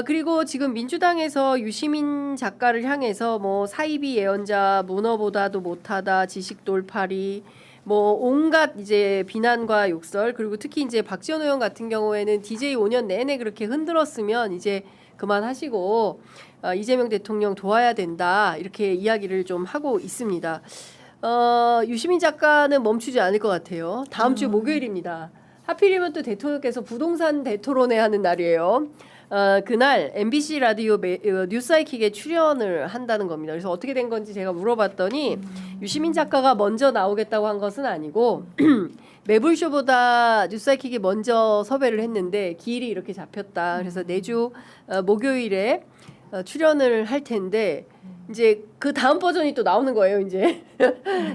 그리고 지금 민주당에서 유시민 작가를 향해서 뭐 사이비 예언자, 문어보다도 못하다, 지식 돌파리, 뭐 온갖 이제 비난과 욕설, 그리고 특히 이제 박지원 의원 같은 경우에는 DJ 5년 내내 그렇게 흔들었으면 이제 그만하시고 이재명 대통령 도와야 된다, 이렇게 이야기를 좀 하고 있습니다. 유시민 작가는 멈추지 않을 것 같아요. 다음 주 목요일입니다. 하필이면 또 대통령께서 부동산 대토론회 하는 날이에요. 그날 MBC 라디오 뉴스사이킥에 출연을 한다는 겁니다. 그래서 어떻게 된 건지 제가 물어봤더니 유시민 작가가 먼저 나오겠다고 한 것은 아니고 매불쇼보다 뉴스사이킥이 먼저 섭외를 했는데 기일이 이렇게 잡혔다. 그래서 내주 목요일에 출연을 할 텐데 이제 그 다음 버전이 또 나오는 거예요, 이제.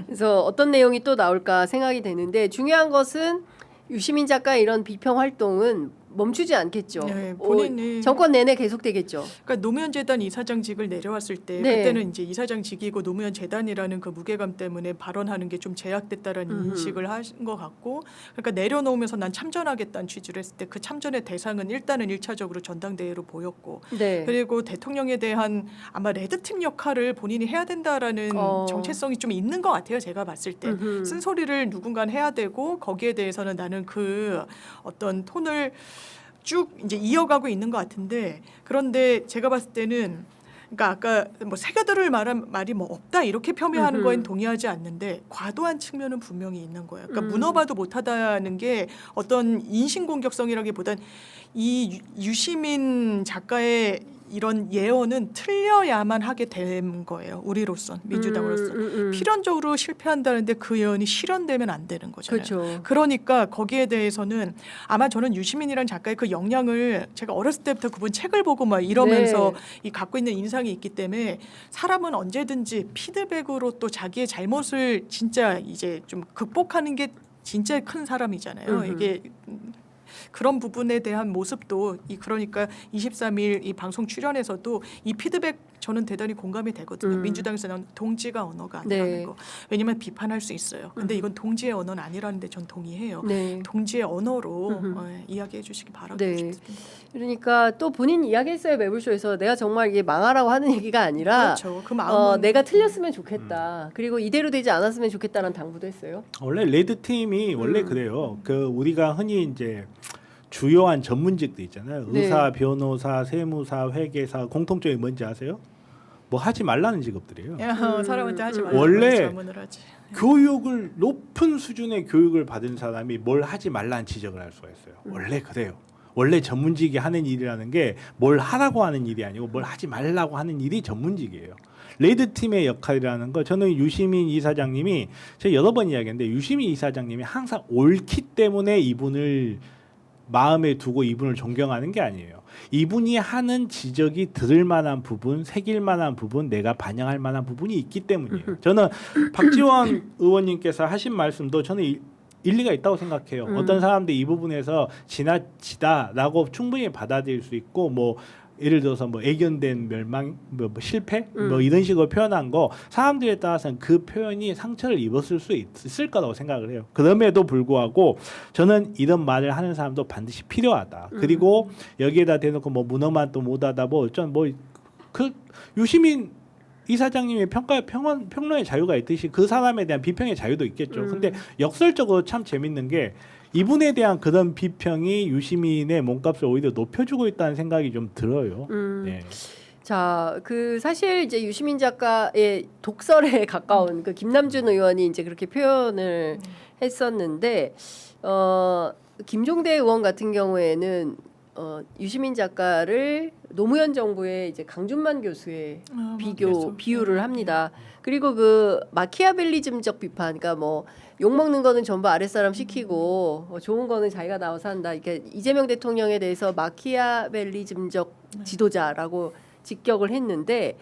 그래서 어떤 내용이 또 나올까 생각이 되는데, 중요한 것은 유시민 작가의 이런 비평 활동은 멈추지 않겠죠. 네, 본인이 정권 내내 계속되겠죠. 그러니까 노무현 재단 이사장직을 내려왔을 때 네. 그때는 이제 이사장직이고 노무현 재단이라는 그 무게감 때문에 발언하는 게 좀 제약됐다라는 인식을 하신 것 같고, 그러니까 내려놓으면서 난 참전하겠다는 취지를 했을 때 그 참전의 대상은 일단은 1차적으로 전당대회로 보였고, 네. 그리고 대통령에 대한 아마 레드팀 역할을 본인이 해야 된다라는 정체성이 좀 있는 것 같아요. 제가 봤을 때 쓴소리를 누군가는 해야 되고, 거기에 대해서는 나는 그 어떤 톤을 쭉 이제 이어가고 있는 것 같은데, 그런데 제가 봤을 때는 그러니까 아까 뭐 새겨들을 말한 말이 뭐 없다 이렇게 폄훼하는 거엔 동의하지 않는데, 과도한 측면은 분명히 있는 거예요. 그러니까 문어봐도 못하다는 게 어떤 인신공격성이라기보단 이 유시민 작가의 이런 예언은 틀려야만 하게 된 거예요. 우리로선, 민주당으로서. 필연적으로 실패한다는데 그 예언이 실현되면 안 되는 거잖아요. 그렇죠. 그러니까 거기에 대해서는 아마 저는 유시민이라는 작가의 그 역량을 제가 어렸을 때부터 그분 책을 보고 막 이러면서 네. 이 갖고 있는 인상이 있기 때문에, 사람은 언제든지 피드백으로 또 자기의 잘못을 진짜 이제 좀 극복하는 게 진짜 큰 사람이잖아요. 이게 그런 부분에 대한 모습도 그러니까 23일 이 방송 출연에서도 이 피드백 저는 대단히 공감이 되거든요. 민주당에서는 동지가 언어가 아니라는 네. 거. 왜냐하면 비판할 수 있어요. 근데 이건 동지의 언어는 아니라는데 전 동의해요. 네. 동지의 언어로 이야기해 주시기 바라고 네. 싶습니다. 그러니까 또 본인 이야기했어요, 매불쇼에서. 내가 정말 이게 망하라고 하는 얘기가 아니라 그렇죠. 그 마음은 내가 틀렸으면 좋겠다. 그리고 이대로 되지 않았으면 좋겠다는 당부도 했어요. 원래 레드 팀이 원래 그래요. 그 우리가 흔히 이제 주요한 전문직도 있잖아요. 네. 의사, 변호사, 세무사, 회계사, 공통점이 뭔지 아세요? 뭐 하지 말라는 직업들이에요. 사람한테 하지 말라고 원래 자문을 하지. 교육을 높은 수준의 교육을 받은 사람이 뭘 하지 말라는 지적을 할 수가 있어요. 원래 그래요. 원래 전문직이 하는 일이라는 게 뭘 하라고 하는 일이 아니고 뭘 하지 말라고 하는 일이 전문직이에요. 레드 팀의 역할이라는 거, 저는 유시민 이사장님이 제가 여러 번 이야기했는데, 유시민 이사장님이 항상 옳기 때문에 이분을 마음에 두고 이분을 존경하는 게 아니에요. 이분이 하는 지적이 들을 만한 부분, 새길 만한 부분, 내가 반영할 만한 부분이 있기 때문이에요. 저는 박지원 의원님께서 하신 말씀도 저는 일리가 있다고 생각해요. 어떤 사람들이 이 부분에서 지나치다라고 충분히 받아들일 수 있고, 뭐 예를 들어서 뭐 애견된 멸망, 뭐 실패, 뭐 이런 식으로 표현한 거, 사람들에 따라서는 그 표현이 상처를 입었을 수 있을 거라고 생각을 해요. 그럼에도 불구하고 저는 이런 말을 하는 사람도 반드시 필요하다. 그리고 여기에다 대놓고 뭐 문어만 또 못하다, 뭐 어쩐 뭐 그 유시민 이사장님의 평론의 자유가 있듯이 그 사람에 대한 비평의 자유도 있겠죠. 근데 역설적으로 참 재밌는 게, 이분에 대한 그런 비평이 유시민의 몸값을 오히려 높여주고 있다는 생각이 좀 들어요. 네. 자, 그 사실 이제 유시민 작가의 독설에 가까운 그 김남준 의원이 이제 그렇게 표현을 했었는데, 김종대 의원 같은 경우에는 유시민 작가를 노무현 정부의 이제 강준만 교수의 비유를 합니다. 그리고 그 마키아벨리즘적 비판, 그러니까 뭐 욕 먹는 거는 전부 아랫사람 시키고 좋은 거는 자기가 나와서 한다. 그러니까 이재명 대통령에 대해서 마키아벨리즘적 지도자라고 직격을 했는데,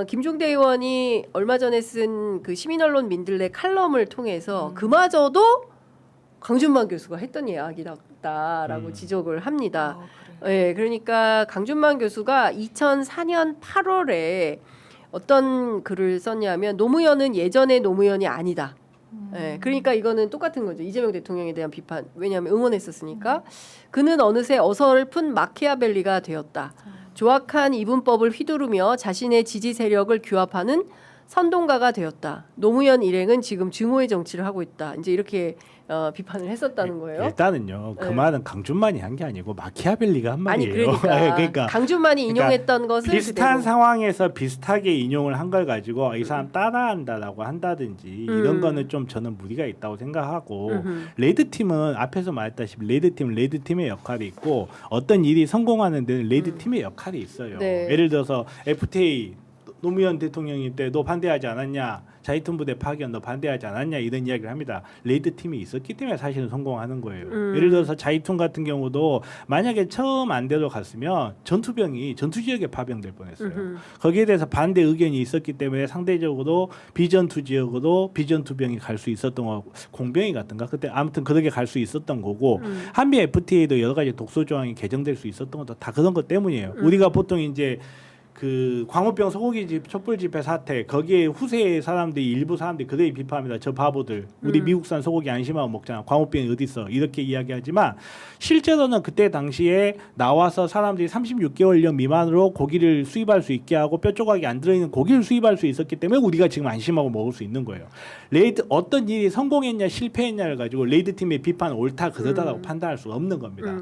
김종대 의원이 얼마 전에 쓴 그 시민언론 민들레 칼럼을 통해서 그마저도 강준만 교수가 했던 이야기다라고 지적을 합니다. 예, 그러니까 강준만 교수가 2004년 8월에 어떤 글을 썼냐면, 노무현은 예전의 노무현이 아니다. 예, 그러니까 이거는 똑같은 거죠. 이재명 대통령에 대한 비판. 왜냐하면 응원했었으니까. 그는 어느새 어설픈 마키아벨리가 되었다. 조악한 이분법을 휘두르며 자신의 지지 세력을 규합하는 선동가가 되었다. 노무현 일행은 지금 증오의 정치를 하고 있다. 이제 이렇게 비판을 했었다는 거예요. 일단은요. 그 네. 말은 강준만이 한 게 아니고 마키아벨리가 한 아니 말이에요. 그러니까 강준만이 인용했던 것을 비슷한 그대로. 상황에서 비슷하게 인용을 한 걸 가지고 이 사람 따라한다라고 한다든지 이런 거는 좀 저는 무리가 있다고 생각하고 레드팀은 앞에서 말했다시피 레드팀의 역할이 있고 어떤 일이 성공하는 데는 레드팀의 역할이 있어요. 네. 예를 들어서 FTA 노무현 대통령님 때 너 반대하지 않았냐? 자이툰 부대 파견 너 반대하지 않았냐? 이런 이야기를 합니다. 레이드 팀이 있었기 때문에 사실은 성공하는 거예요. 예를 들어서 자이툰 같은 경우도 만약에 처음 안대로 갔으면 전투병이 전투 지역에 파병될 뻔했어요. 거기에 대해서 반대 의견이 있었기 때문에 상대적으로 비전투 지역으로 비전투병이 갈 수 있었던 거 공병이 같은가 그때 아무튼 그렇게 갈 수 있었던 거고 한미 FTA도 여러 가지 독소 조항이 개정될 수 있었던 것도 다 그런 것 때문이에요. 우리가 보통 이제 그 광우병 소고기 집 촛불 집회 사태 거기에 후세 사람들이 일부 사람들이 그대로 비판합니다. 저 바보들 우리 미국산 소고기 안심하고 먹잖아. 광우병이 어디 있어? 이렇게 이야기하지만 실제로는 그때 당시에 나와서 사람들이 36개월령 미만으로 고기를 수입할 수 있게 하고 뼈 조각이 안 들어있는 고기를 수입할 수 있었기 때문에 우리가 지금 안심하고 먹을 수 있는 거예요. 레이드 어떤 일이 성공했냐 실패했냐를 가지고 레이드 팀의 비판 옳다 그러다라고 판단할 수 없는 겁니다.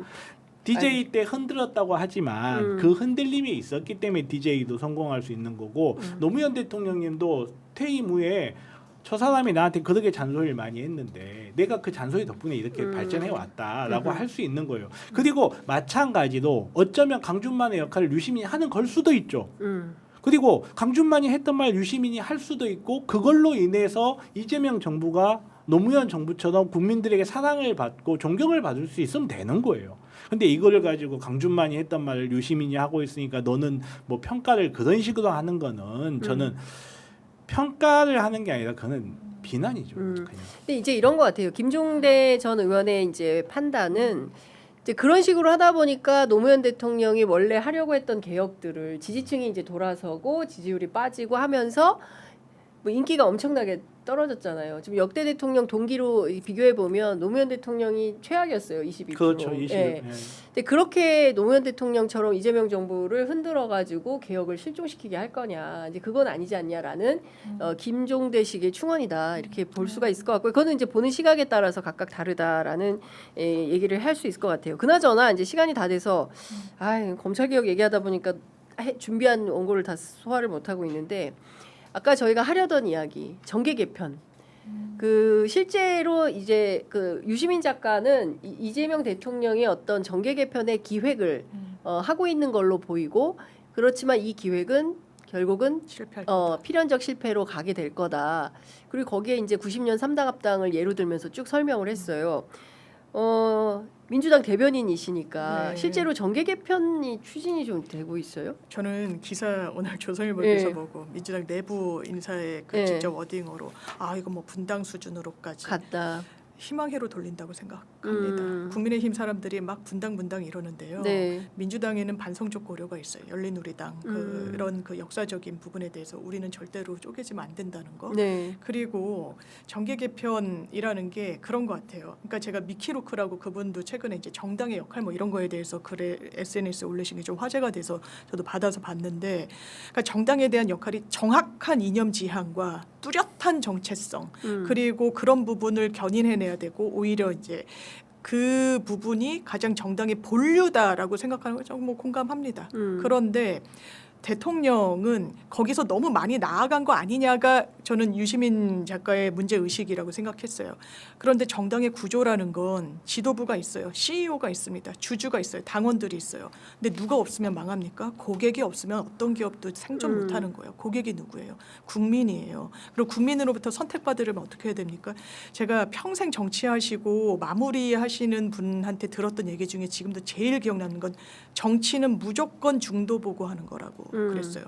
DJ 때 흔들었다고 하지만 그 흔들림이 있었기 때문에 DJ도 성공할 수 있는 거고 노무현 대통령님도 퇴임 후에 저 사람이 나한테 그렇게 잔소리를 많이 했는데 내가 그 잔소리 덕분에 이렇게 발전해 왔다라고 할 수 있는 거예요. 그리고 마찬가지로 어쩌면 강준만의 역할을 유시민이 하는 걸 수도 있죠. 그리고 강준만이 했던 말 유시민이 할 수도 있고 그걸로 인해서 이재명 정부가 노무현 정부처럼 국민들에게 사랑을 받고 존경을 받을 수 있으면 되는 거예요. 근데 이거를 가지고 강준만이 했던 말을 유시민이 하고 있으니까 너는 뭐 평가를 그런 식으로 하는 거는 저는 평가를 하는 게 아니라 그거는 비난이죠. 그냥. 근데 이제 이런 것 같아요. 김종대 전 의원의 이제 판단은 이제 그런 식으로 하다 보니까 노무현 대통령이 원래 하려고 했던 개혁들을 지지층이 이제 돌아서고 지지율이 빠지고 하면서 뭐 인기가 엄청나게 떨어졌잖아요. 지금 역대 대통령 동기로 비교해 보면 노무현 대통령이 최악이었어요. 22%. 그렇죠. 20. 예. 근데 그렇게 노무현 대통령처럼 이재명 정부를 흔들어 가지고 개혁을 실종시키게 할 거냐? 이제 그건 아니지 않냐라는 김종대식의 충언이다. 이렇게 볼 수가 있을 것 같고 그거는 이제 보는 시각에 따라서 각각 다르다라는 얘기를 할 수 있을 것 같아요. 그나저나 이제 시간이 다 돼서 검찰 개혁 얘기하다 보니까 준비한 원고를 다 소화를 못 하고 있는데 아까 저희가 하려던 이야기 정계 개편 그 실제로 이제 그 유시민 작가는 이재명 대통령의 어떤 정계 개편의 기획을 하고 있는 걸로 보이고 그렇지만 이 기획은 결국은 실패할 거다. 필연적 실패로 가게 될 거다. 그리고 거기에 이제 90년 3당 합당을 예로 들면서 쭉 설명을 했어요. 민주당 대변인이시니까 네. 실제로 정계 개편이 추진이 좀 되고 있어요? 저는 기사 오늘 조선일보에서 네. 보고 민주당 내부 인사의 그 네. 직접 워딩으로 이거 뭐 분당 수준으로까지 갔다. 희망회로 돌린다고 생각합니다. 국민의힘 사람들이 막 분당 이러는데요. 네. 민주당에는 반성적 고려가 있어요. 열린우리당 그런 그 역사적인 부분에 대해서 우리는 절대로 쪼개지면 안 된다는 거. 네. 그리고 정계 개편이라는 게 그런 것 같아요. 그러니까 제가 미키로크라고 그분도 최근에 이제 정당의 역할 뭐 이런 거에 대해서 글에 SNS에 올리신 게 좀 화제가 돼서 저도 받아서 봤는데, 그러니까 정당에 대한 역할이 정확한 이념 지향과 뚜렷한 정체성 그리고 그런 부분을 견인해내야 되고 오히려 이제 그 부분이 가장 정당의 본류다라고 생각하는 거 뭐 공감합니다. 그런데 대통령은 거기서 너무 많이 나아간 거 아니냐가 저는 유시민 작가의 문제 의식이라고 생각했어요. 그런데 정당의 구조라는 건 지도부가 있어요. CEO가 있습니다. 주주가 있어요. 당원들이 있어요. 근데 누가 없으면 망합니까? 고객이 없으면 어떤 기업도 생존 못하는 거예요. 고객이 누구예요? 국민이에요. 그리고 국민으로부터 선택받으려면 어떻게 해야 됩니까? 제가 평생 정치하시고 마무리하시는 분한테 들었던 얘기 중에 지금도 제일 기억나는 건 정치는 무조건 중도 보고 하는 거라고. 그랬어요.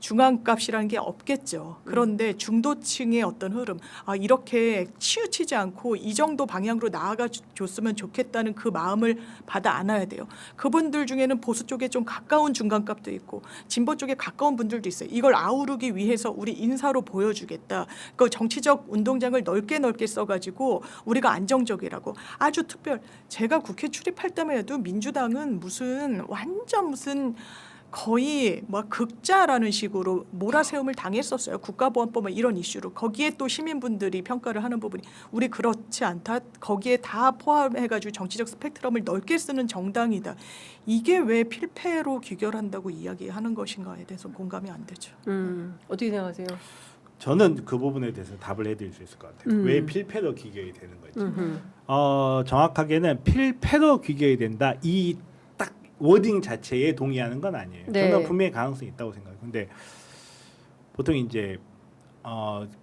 중앙값이라는 게 없겠죠. 그런데 중도층의 어떤 흐름, 이렇게 치우치지 않고 이 정도 방향으로 나아가 줬으면 좋겠다는 그 마음을 받아 안아야 돼요. 그분들 중에는 보수 쪽에 좀 가까운 중간값도 있고 진보 쪽에 가까운 분들도 있어요. 이걸 아우르기 위해서 우리 인사로 보여주겠다. 그 정치적 운동장을 넓게 써가지고 우리가 안정적이라고 아주 제가 국회 출입할 때만 해도 민주당은 무슨 거의 뭐 극자라는 식으로 몰아세움을 당했었어요. 국가보안법 이런 이슈로. 거기에 또 시민분들이 평가를 하는 부분이 우리 그렇지 않다. 거기에 다 포함해가지고 정치적 스펙트럼을 넓게 쓰는 정당이다. 이게 왜 필패로 귀결한다고 이야기하는 것인가에 대해서 공감이 안 되죠. 어떻게 생각하세요? 저는 그 부분에 대해서 답을 해드릴 수 있을 것 같아요. 왜 필패로 귀결이 되는 건지. 정확하게는 필패로 귀결이 된다. 이 딱 워딩 자체에 동의하는 건 아니에요. 네. 저는 분명히 가능성이 있다고 생각해요. 근데 보통 이제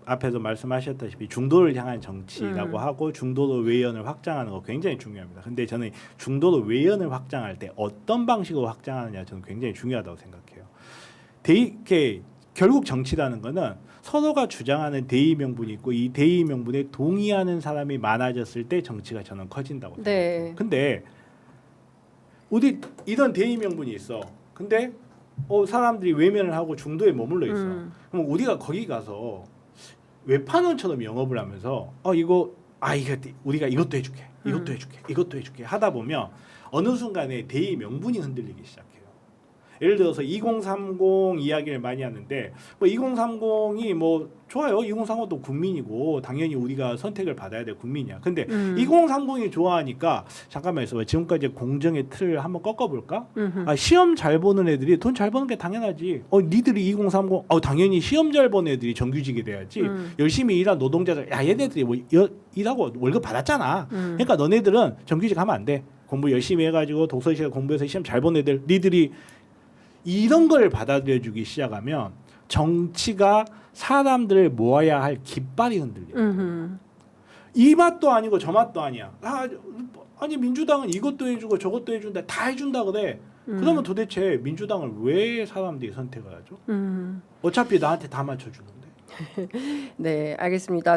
앞에서 말씀하셨다시피 중도를 향한 정치라고 하고 중도로 외연을 확장하는 거 굉장히 중요합니다. 근데 저는 중도로 외연을 확장할 때 어떤 방식으로 확장하느냐 저는 굉장히 중요하다고 생각해요. 결국 정치라는 거는 서로가 주장하는 대의 명분이 있고 이 대의 명분에 동의하는 사람이 많아졌을 때 정치가 저는 커진다고 생각해요. 네. 근데 우리 이런 대의 명분이 있어. 근데 사람들이 외면을 하고 중도에 머물러 있어. 그럼 우리가 거기 가서 외판원처럼 영업을 하면서 이거 우리가 이것도 해줄게, 이것도 해줄게 하다 보면 어느 순간에 대의 명분이 흔들리기 시작해요. 예를 들어서 2030 이야기를 많이 하는데 2030이 뭐 좋아요. 2030도 국민이고 당연히 우리가 선택을 받아야 될 국민이야. 근데 2030이 좋아하니까 잠깐만 있어봐. 지금까지 공정의 틀을 한번 꺾어볼까? 시험 잘 보는 애들이 돈 잘 버는 게 당연하지. 니들이 2030 당연히 시험 잘 보는 애들이 정규직이 돼야지. 열심히 일한 노동자들 얘네들이 뭐 일하고 월급 받았잖아. 그러니까 너네들은 정규직 하면 안 돼. 공부 열심히 해가지고 독서실에 공부해서 시험 잘 보는 애들 니들이 이런 걸 받아들여주기 시작하면 정치가 사람들을 모아야 할 깃발이 흔들려요. 이 맛도 아니고 저 맛도 아니야. 아니 민주당은 이것도 해주고 저것도 해준다. 다 해준다 그래. 그러면 도대체 민주당을 왜 사람들이 선택을 하죠? 어차피 나한테 다 맞춰주는데. 네, 알겠습니다.